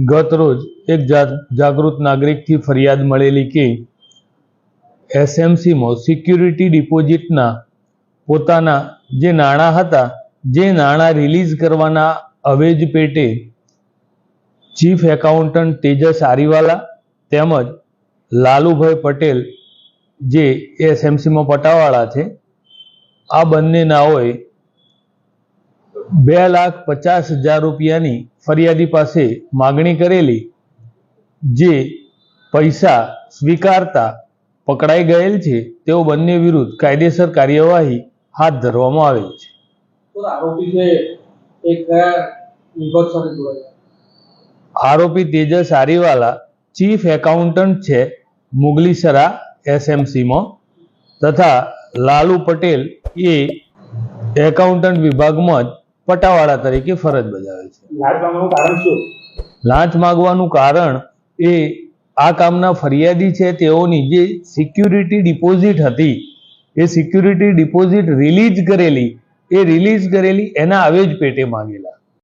ગત રોજ એક જાગૃત નાગરિકથી ફરિયાદ મળેલી કે એસએમસીમાં સિક્યુરિટી ડિપોઝિટના પોતાના જે નાણાં હતા, જે નાણાં રિલીઝ કરવાના અવેજ પેટે ચીફ એકાઉન્ટન્ટ તેજસ આરીવાલા તેમજ લાલુભાઈ પટેલ જે એસએમસીમાં પટાવાળા છે, આ બંને નાઓએ 2,50,000 રૂપિયાની ફરિયાદી પાસે માગણી કરેલી, જે પૈસા સ્વીકારતા પકડાઈ ગયેલ છે. તેઓ બંને વિરુદ્ધ કાયદેસર કાર્યવાહી હાથ ધરવામાં આવેલ છે. આરોપી તેજસ આરીવાલા ચીફ એકાઉન્ટન્ટ છે મુગલીસરા એસએમસીમાં, તથા લાલુ પટેલ એ એકાઉન્ટન્ટ વિભાગમાં જ પટાવાળા તરીકે ફરજ બજાવે છે. લાંચ માંગવાનું કારણ એ આ કામના ફરિયાદી છે તેઓની જે સિક્યુરિટી ડિપોઝિટ હતી, એ સિક્યુરિટી ડિપોઝિટ રિલીઝ કરેલી એના અવેજ પેટે માંગેલા.